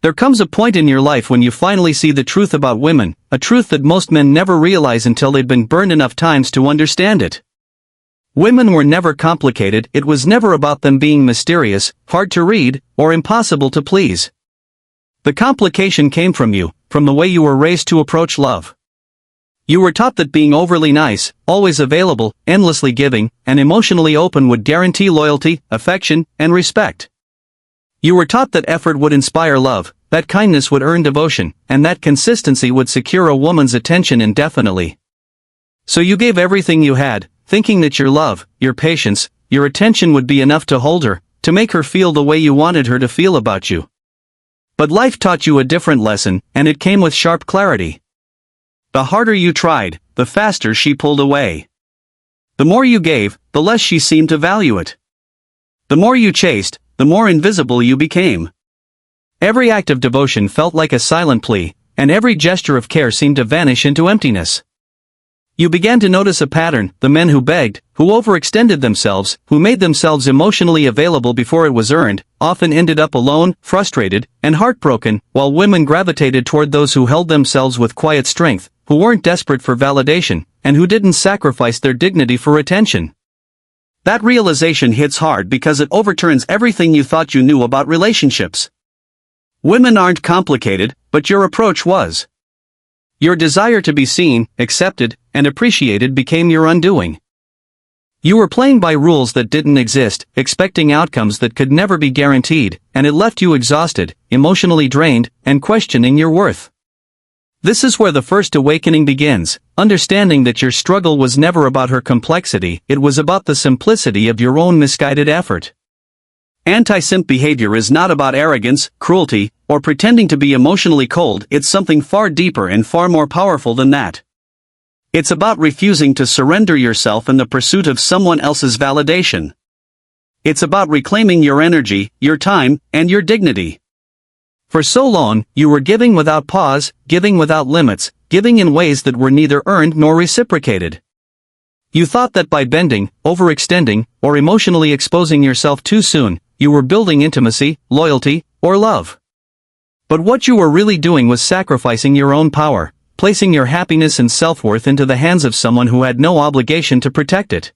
There comes a point in your life when you finally see the truth about women, a truth that most men never realize until they've been burned enough times to understand it. Women were never complicated. It was never about them being mysterious, hard to read, or impossible to please. The complication came from you, from the way you were raised to approach love. You were taught that being overly nice, always available, endlessly giving, and emotionally open would guarantee loyalty, affection, and respect. You were taught that effort would inspire love, that kindness would earn devotion, and that consistency would secure a woman's attention indefinitely. So you gave everything you had, thinking that your love, your patience, your attention would be enough to hold her, to make her feel the way you wanted her to feel about you. But life taught you a different lesson, and it came with sharp clarity. The harder you tried, the faster she pulled away. The more you gave, the less she seemed to value it. The more you chased, the more invisible you became. Every act of devotion felt like a silent plea, and every gesture of care seemed to vanish into emptiness. You began to notice a pattern: the men who begged, who overextended themselves, who made themselves emotionally available before it was earned, often ended up alone, frustrated, and heartbroken, while women gravitated toward those who held themselves with quiet strength, who weren't desperate for validation, and who didn't sacrifice their dignity for attention. That realization hits hard because it overturns everything you thought you knew about relationships. Women aren't complicated, but your approach was. Your desire to be seen, accepted, and appreciated became your undoing. You were playing by rules that didn't exist, expecting outcomes that could never be guaranteed, and it left you exhausted, emotionally drained, and questioning your worth. This is where the first awakening begins, understanding that your struggle was never about her complexity, it was about the simplicity of your own misguided effort. Anti-simp behavior is not about arrogance, cruelty, or pretending to be emotionally cold. It's something far deeper and far more powerful than that. It's about refusing to surrender yourself in the pursuit of someone else's validation. It's about reclaiming your energy, your time, and your dignity. For so long, you were giving without pause, giving without limits, giving in ways that were neither earned nor reciprocated. You thought that by bending, overextending, or emotionally exposing yourself too soon, you were building intimacy, loyalty, or love. But what you were really doing was sacrificing your own power, placing your happiness and self-worth into the hands of someone who had no obligation to protect it.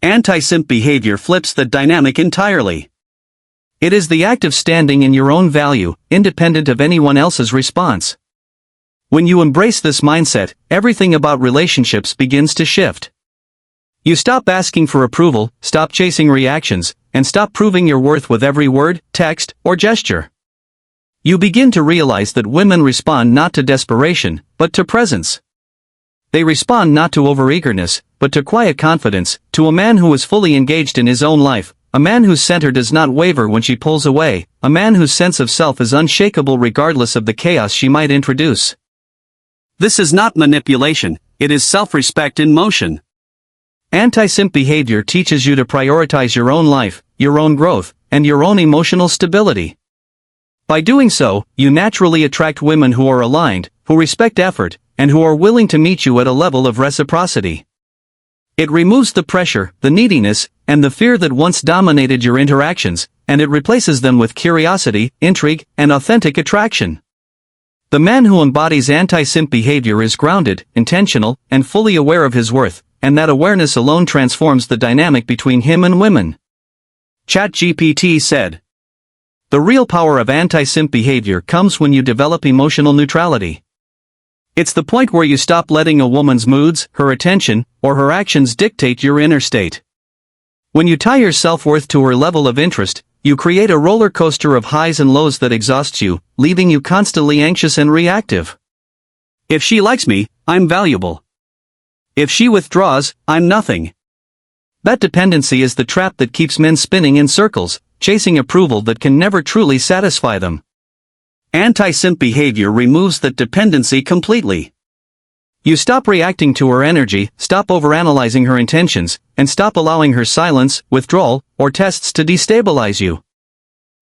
Anti-simp behavior flips the dynamic entirely. It is the act of standing in your own value, independent of anyone else's response. When you embrace this mindset, everything about relationships begins to shift. You stop asking for approval, stop chasing reactions, and stop proving your worth with every word, text, or gesture. You begin to realize that women respond not to desperation, but to presence. They respond not to overeagerness, but to quiet confidence, to a man who is fully engaged in his own life, a man whose center does not waver when she pulls away, a man whose sense of self is unshakable regardless of the chaos she might introduce. This is not manipulation, it is self-respect in motion. Anti-simp behavior teaches you to prioritize your own life, your own growth, and your own emotional stability. By doing so, you naturally attract women who are aligned, who respect effort, and who are willing to meet you at a level of reciprocity. It removes the pressure, the neediness, and the fear that once dominated your interactions, and it replaces them with curiosity, intrigue, and authentic attraction. The man who embodies anti-simp behavior is grounded, intentional, and fully aware of his worth, and that awareness alone transforms the dynamic between him and women. ChatGPT said, "The real power of anti-simp behavior comes when you develop emotional neutrality. It's the point where you stop letting a woman's moods, her attention, or her actions dictate your inner state. When you tie your self-worth to her level of interest, you create a roller coaster of highs and lows that exhausts you, leaving you constantly anxious and reactive. If she likes me, I'm valuable. If she withdraws, I'm nothing." That dependency is the trap that keeps men spinning in circles, chasing approval that can never truly satisfy them. Anti-simp behavior removes that dependency completely. You stop reacting to her energy, stop overanalyzing her intentions, and stop allowing her silence, withdrawal, or tests to destabilize you.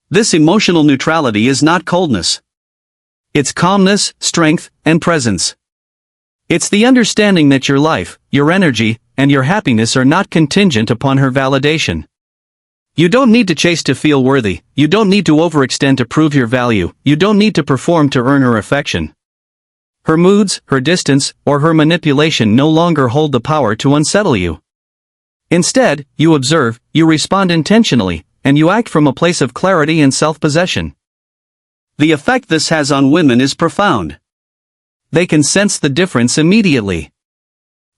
This emotional neutrality is not coldness. It's calmness, strength, and presence. It's the understanding that your life, your energy, and your happiness are not contingent upon her validation. You don't need to chase to feel worthy, you don't need to overextend to prove your value, you don't need to perform to earn her affection. Her moods, her distance, or her manipulation no longer hold the power to unsettle you. Instead, you observe, you respond intentionally, and you act from a place of clarity and self-possession. The effect this has on women is profound. They can sense the difference immediately.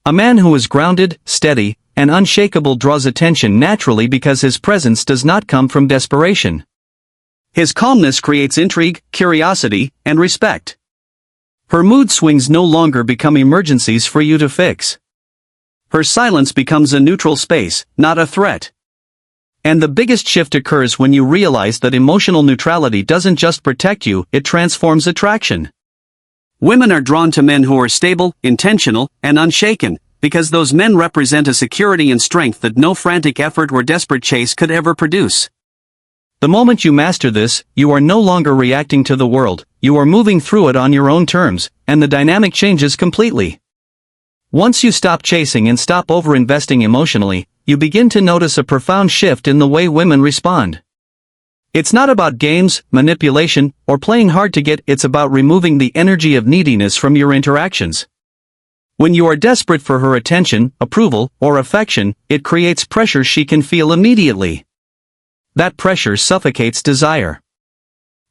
A man who is grounded, steady, and unshakable draws attention naturally because his presence does not come from desperation. His calmness creates intrigue, curiosity, and respect. Her mood swings no longer become emergencies for you to fix. Her silence becomes a neutral space, not a threat. And the biggest shift occurs when you realize that emotional neutrality doesn't just protect you, it transforms attraction. Women are drawn to men who are stable, intentional, and unshaken, because those men represent a security and strength that no frantic effort or desperate chase could ever produce. The moment you master this, you are no longer reacting to the world, you are moving through it on your own terms, and the dynamic changes completely. Once you stop chasing and stop over-investing emotionally, you begin to notice a profound shift in the way women respond. It's not about games, manipulation, or playing hard to get, it's about removing the energy of neediness from your interactions. When you are desperate for her attention, approval, or affection, it creates pressure she can feel immediately. That pressure suffocates desire.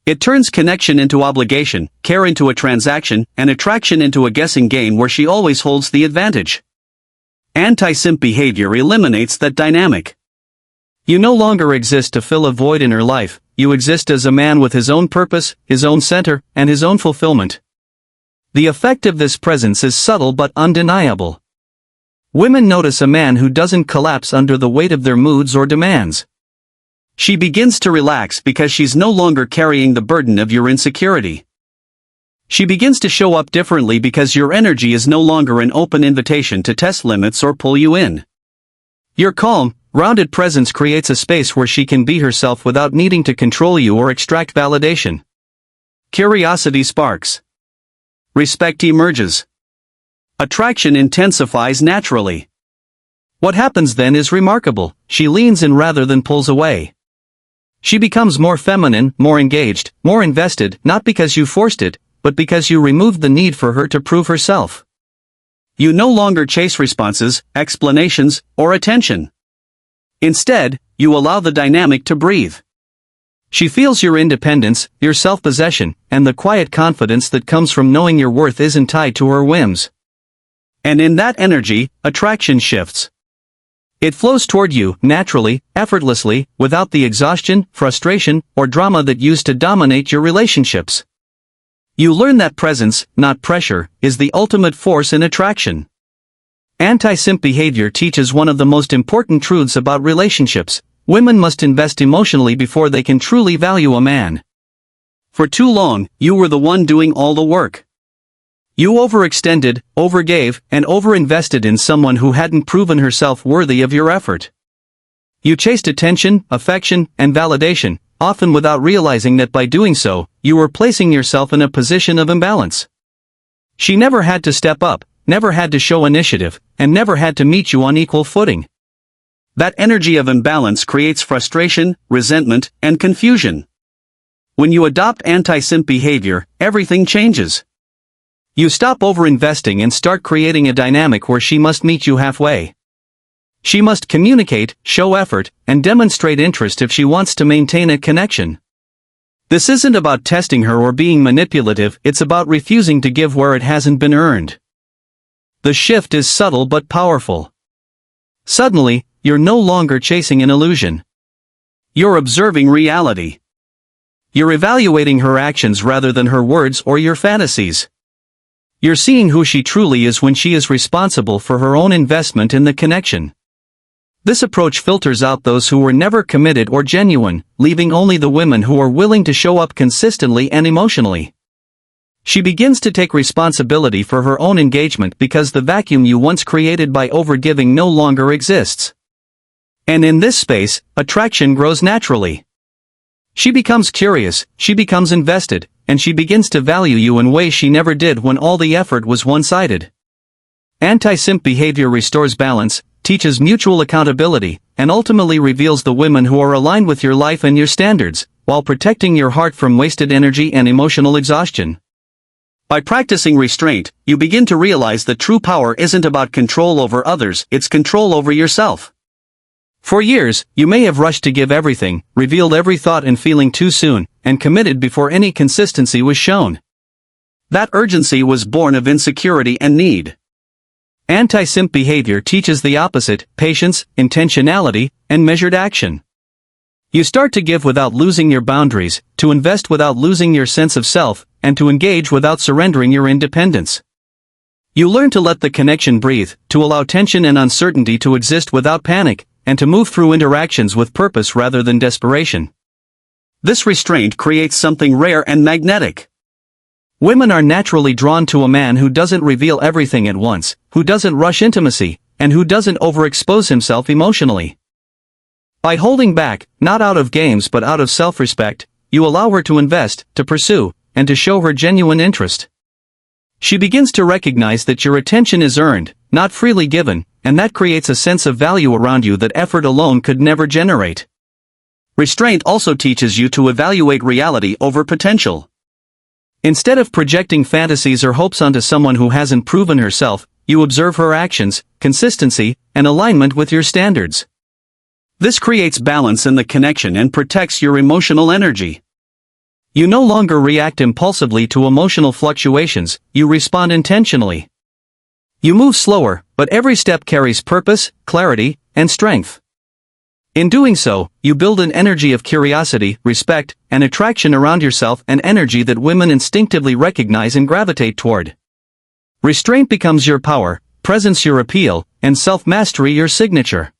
It turns connection into obligation, care into a transaction, and attraction into a guessing game where she always holds the advantage. Anti-simp behavior eliminates that dynamic. You no longer exist to fill a void in her life, you exist as a man with his own purpose, his own center, and his own fulfillment. The effect of this presence is subtle but undeniable. Women notice a man who doesn't collapse under the weight of their moods or demands. She begins to relax because she's no longer carrying the burden of your insecurity. She begins to show up differently because your energy is no longer an open invitation to test limits or pull you in. Your calm, rounded presence creates a space where she can be herself without needing to control you or extract validation. Curiosity sparks. Respect emerges. Attraction intensifies naturally. What happens then is remarkable, she leans in rather than pulls away. She becomes more feminine, more engaged, more invested, not because you forced it, but because you removed the need for her to prove herself. You no longer chase responses, explanations, or attention. Instead, you allow the dynamic to breathe. She feels your independence, your self-possession, and the quiet confidence that comes from knowing your worth isn't tied to her whims. And in that energy, attraction shifts. It flows toward you, naturally, effortlessly, without the exhaustion, frustration, or drama that used to dominate your relationships. You learn that presence, not pressure, is the ultimate force in attraction. Anti-simp behavior teaches one of the most important truths about relationships. Women must invest emotionally before they can truly value a man. For too long, you were the one doing all the work. You overextended, overgave, and overinvested in someone who hadn't proven herself worthy of your effort. You chased attention, affection, and validation, often without realizing that by doing so, you were placing yourself in a position of imbalance. She never had to step up, never had to show initiative, and never had to meet you on equal footing. That energy of imbalance creates frustration, resentment, and confusion. When you adopt anti-simp behavior, everything changes. You stop overinvesting and start creating a dynamic where she must meet you halfway. She must communicate, show effort, and demonstrate interest if she wants to maintain a connection. This isn't about testing her or being manipulative, it's about refusing to give where it hasn't been earned. The shift is subtle but powerful. Suddenly, you're no longer chasing an illusion. You're observing reality. You're evaluating her actions rather than her words or your fantasies. You're seeing who she truly is when she is responsible for her own investment in the connection. This approach filters out those who were never committed or genuine, leaving only the women who are willing to show up consistently and emotionally. She begins to take responsibility for her own engagement because the vacuum you once created by overgiving no longer exists. And in this space, attraction grows naturally. She becomes curious, she becomes invested, and she begins to value you in ways she never did when all the effort was one-sided. Anti-simp behavior restores balance, teaches mutual accountability, and ultimately reveals the women who are aligned with your life and your standards, while protecting your heart from wasted energy and emotional exhaustion. By practicing restraint, you begin to realize that true power isn't about control over others, it's control over yourself. For years, you may have rushed to give everything, revealed every thought and feeling too soon, and committed before any consistency was shown. That urgency was born of insecurity and need. Anti-simp behavior teaches the opposite: patience, intentionality, and measured action. You start to give without losing your boundaries, to invest without losing your sense of self, and to engage without surrendering your independence. You learn to let the connection breathe, to allow tension and uncertainty to exist without panic, and to move through interactions with purpose rather than desperation. This restraint creates something rare and magnetic. Women are naturally drawn to a man who doesn't reveal everything at once, who doesn't rush intimacy, and who doesn't overexpose himself emotionally. By holding back, not out of games but out of self-respect, you allow her to invest, to pursue, and to show her genuine interest. She begins to recognize that your attention is earned, not freely given, and that creates a sense of value around you that effort alone could never generate. Restraint also teaches you to evaluate reality over potential. Instead of projecting fantasies or hopes onto someone who hasn't proven herself, you observe her actions, consistency, and alignment with your standards. This creates balance in the connection and protects your emotional energy. You no longer react impulsively to emotional fluctuations, you respond intentionally. You move slower, but every step carries purpose, clarity, and strength. In doing so, you build an energy of curiosity, respect, and attraction around yourself, an energy that women instinctively recognize and gravitate toward. Restraint becomes your power, presence your appeal, and self-mastery your signature.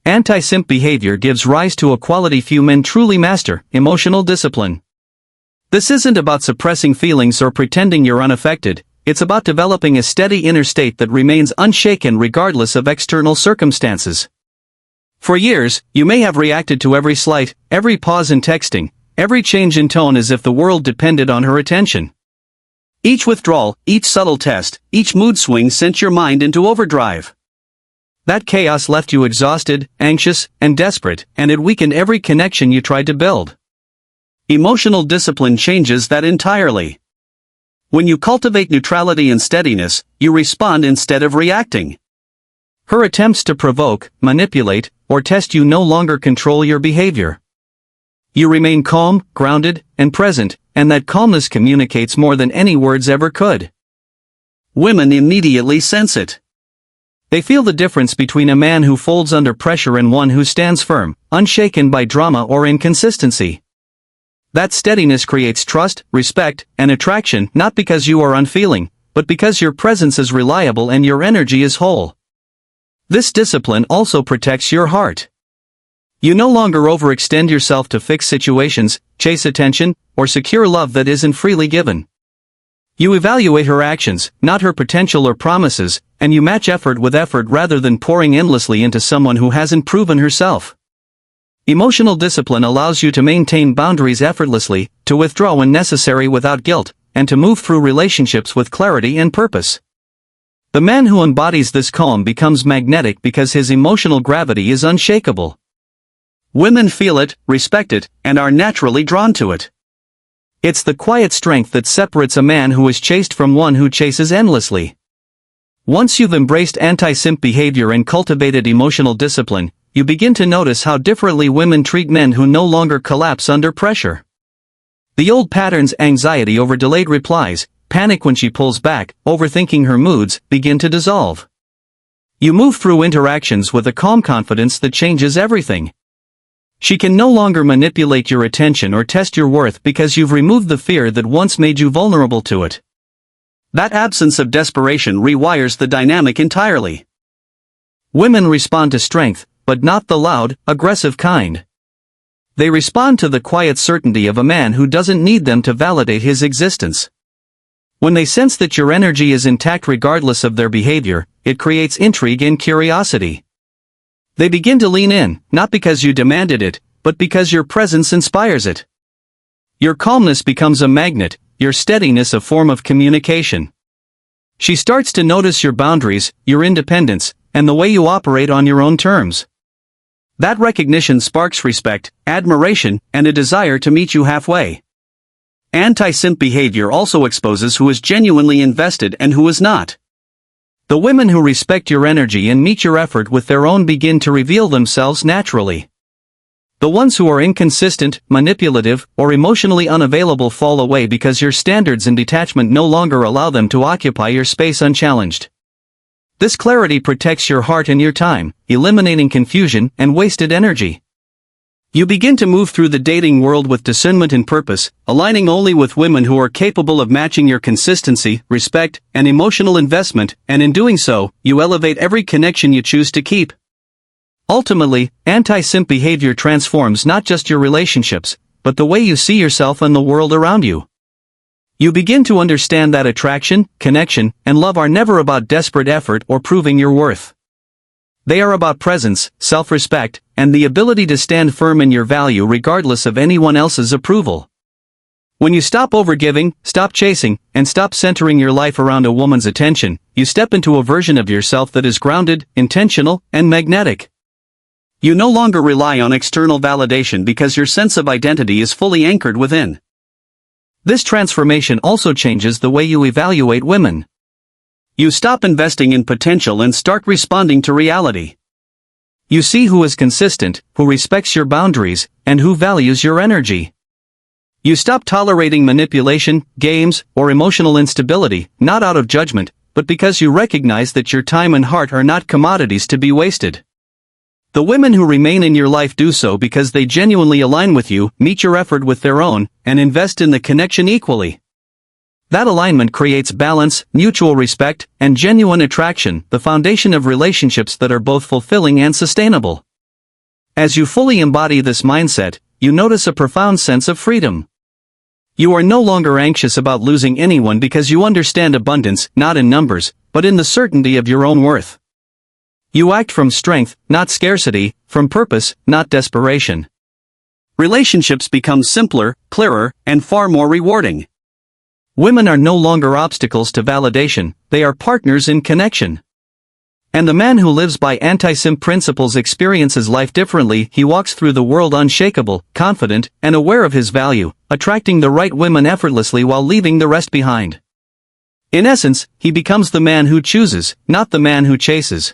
Anti-simp behavior gives rise to a quality few men truly master: emotional discipline. This isn't about suppressing feelings or pretending you're unaffected, it's about developing a steady inner state that remains unshaken regardless of external circumstances. For years, you may have reacted to every slight, every pause in texting, every change in tone as if the world depended on her attention. Each withdrawal, each subtle test, each mood swing sent your mind into overdrive. That chaos left you exhausted, anxious, and desperate, and it weakened every connection you tried to build. Emotional discipline changes that entirely. When you cultivate neutrality and steadiness, you respond instead of reacting. Her attempts to provoke, manipulate, or test you no longer control your behavior. You remain calm, grounded, and present, and that calmness communicates more than any words ever could. Women immediately sense it. They feel the difference between a man who folds under pressure and one who stands firm, unshaken by drama or inconsistency. That steadiness creates trust, respect, and attraction, not because you are unfeeling, but because your presence is reliable and your energy is whole. This discipline also protects your heart. You no longer overextend yourself to fix situations, chase attention, or secure love that isn't freely given. You evaluate her actions, not her potential or promises, and you match effort with effort rather than pouring endlessly into someone who hasn't proven herself. Emotional discipline allows you to maintain boundaries effortlessly, to withdraw when necessary without guilt, and to move through relationships with clarity and purpose. The man who embodies this calm becomes magnetic because his emotional gravity is unshakable. Women feel it, respect it, and are naturally drawn to it. It's the quiet strength that separates a man who is chased from one who chases endlessly. Once you've embraced anti-simp behavior and cultivated emotional discipline, you begin to notice how differently women treat men who no longer collapse under pressure. The old patterns: anxiety over delayed replies, panic when she pulls back, overthinking her moods, begin to dissolve. You move through interactions with a calm confidence that changes everything. She can no longer manipulate your attention or test your worth because you've removed the fear that once made you vulnerable to it. That absence of desperation rewires the dynamic entirely. Women respond to strength, but not the loud, aggressive kind. They respond to the quiet certainty of a man who doesn't need them to validate his existence. When they sense that your energy is intact regardless of their behavior, it creates intrigue and curiosity. They begin to lean in, not because you demanded it, but because your presence inspires it. Your calmness becomes a magnet, your steadiness a form of communication. She starts to notice your boundaries, your independence, and the way you operate on your own terms. That recognition sparks respect, admiration, and a desire to meet you halfway. Anti-simp behavior also exposes who is genuinely invested and who is not. The women who respect your energy and meet your effort with their own begin to reveal themselves naturally. The ones who are inconsistent, manipulative, or emotionally unavailable fall away because your standards and detachment no longer allow them to occupy your space unchallenged. This clarity protects your heart and your time, eliminating confusion and wasted energy. You begin to move through the dating world with discernment and purpose, aligning only with women who are capable of matching your consistency, respect, and emotional investment, and in doing so, you elevate every connection you choose to keep. Ultimately, anti-simp behavior transforms not just your relationships, but the way you see yourself and the world around you. You begin to understand that attraction, connection, and love are never about desperate effort or proving your worth. They are about presence, self-respect, and the ability to stand firm in your value regardless of anyone else's approval. When you stop overgiving, stop chasing, and stop centering your life around a woman's attention, you step into a version of yourself that is grounded, intentional, and magnetic. You no longer rely on external validation because your sense of identity is fully anchored within. This transformation also changes the way you evaluate women. You stop investing in potential and start responding to reality. You see who is consistent, who respects your boundaries, and who values your energy. You stop tolerating manipulation, games, or emotional instability, not out of judgment, but because you recognize that your time and heart are not commodities to be wasted. The women who remain in your life do so because they genuinely align with you, meet your effort with their own, and invest in the connection equally. That alignment creates balance, mutual respect, and genuine attraction, the foundation of relationships that are both fulfilling and sustainable. As you fully embody this mindset, you notice a profound sense of freedom. You are no longer anxious about losing anyone because you understand abundance, not in numbers, but in the certainty of your own worth. You act from strength, not scarcity, from purpose, not desperation. Relationships become simpler, clearer, and far more rewarding. Women are no longer obstacles to validation, they are partners in connection. And the man who lives by anti-simp principles experiences life differently. He walks through the world unshakable, confident, and aware of his value, attracting the right women effortlessly while leaving the rest behind. In essence, he becomes the man who chooses, not the man who chases.